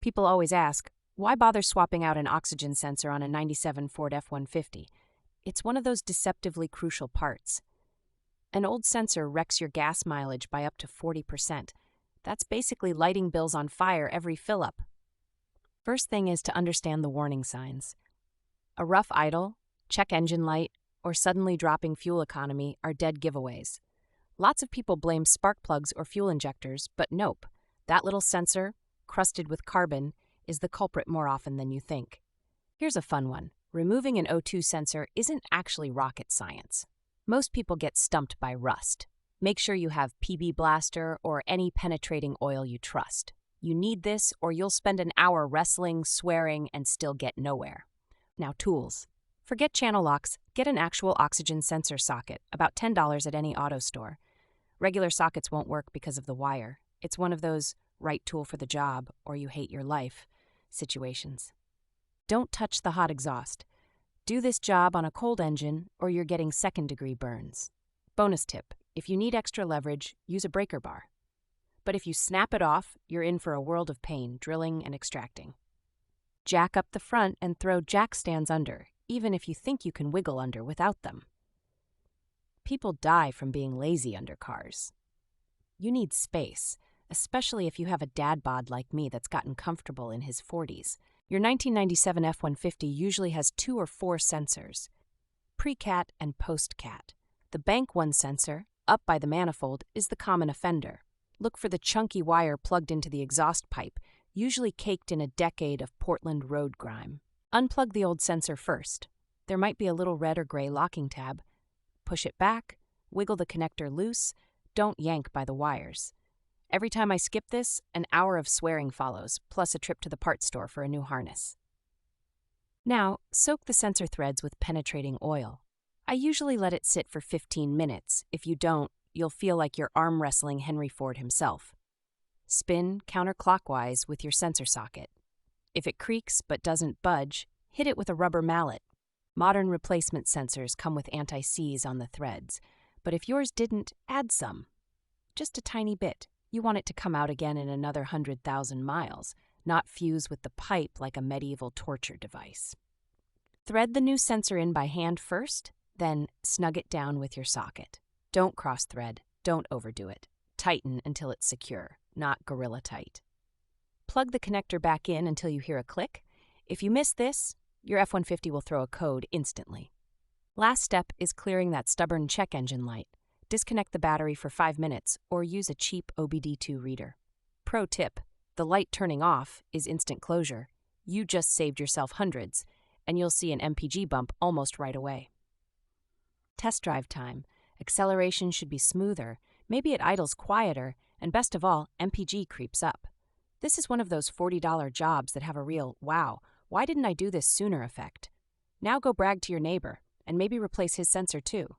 People always ask, why bother swapping out an oxygen sensor on a '97 Ford F-150? It's one of those deceptively crucial parts. An old sensor wrecks your gas mileage by up to 40%. That's basically lighting bills on fire every fill-up. First thing is to understand the warning signs. A rough idle, check engine light, or suddenly dropping fuel economy are dead giveaways. Lots of people blame spark plugs or fuel injectors, but nope. That little sensor, crusted with carbon, is the culprit more often than you think. Here's a fun one. Removing an O2 sensor isn't actually rocket science. Most people get stumped by rust. Make sure you have PB Blaster or any penetrating oil you trust. You need this or you'll spend an hour wrestling, swearing, and still get nowhere. Now, tools. Forget channel locks, get an actual oxygen sensor socket, about $10 at any auto store. Regular sockets won't work because of the wire. It's one of those right tool for the job or you hate your life situations. Don't touch the hot exhaust. Do this job on a cold engine or you're getting second-degree burns. Bonus tip, if you need extra leverage, use a breaker bar. But if you snap it off, you're in for a world of pain, drilling and extracting. Jack up the front and throw jack stands under, even if you think you can wiggle under without them. People die from being lazy under cars. You need space, especially if you have a dad bod like me that's gotten comfortable in his 40s. Your 1997 F-150 usually has 2 or 4 sensors, pre-cat and post-cat. The bank 1 sensor, up by the manifold, is the common offender. Look for the chunky wire plugged into the exhaust pipe, usually caked in a decade of Portland road grime. Unplug the old sensor first. There might be a little red or gray locking tab. Push it back, wiggle the connector loose, don't yank by the wires. Every time I skip this, an hour of swearing follows, plus a trip to the parts store for a new harness. Now, soak the sensor threads with penetrating oil. I usually let it sit for 15 minutes. If you don't, you'll feel like you're arm wrestling Henry Ford himself. Spin counterclockwise with your sensor socket. If it creaks but doesn't budge, hit it with a rubber mallet. Modern replacement sensors come with anti-seize on the threads, but if yours didn't, add some. Just a tiny bit. You want it to come out again in another 100,000 miles, not fuse with the pipe like a medieval torture device. Thread the new sensor in by hand first, then snug it down with your socket. Don't cross-thread, don't overdo it. Tighten until it's secure, not gorilla tight. Plug the connector back in until you hear a click. If you miss this, your F-150 will throw a code instantly. Last step is clearing that stubborn check engine light. Disconnect the battery for 5 minutes or use a cheap OBD2 reader. Pro tip, the light turning off is instant closure. You just saved yourself hundreds, and you'll see an MPG bump almost right away. Test drive time. Acceleration should be smoother, maybe it idles quieter, and best of all, MPG creeps up. This is one of those $40 jobs that have a real, wow, why didn't I do this sooner effect? Now go brag to your neighbor, and maybe replace his sensor too.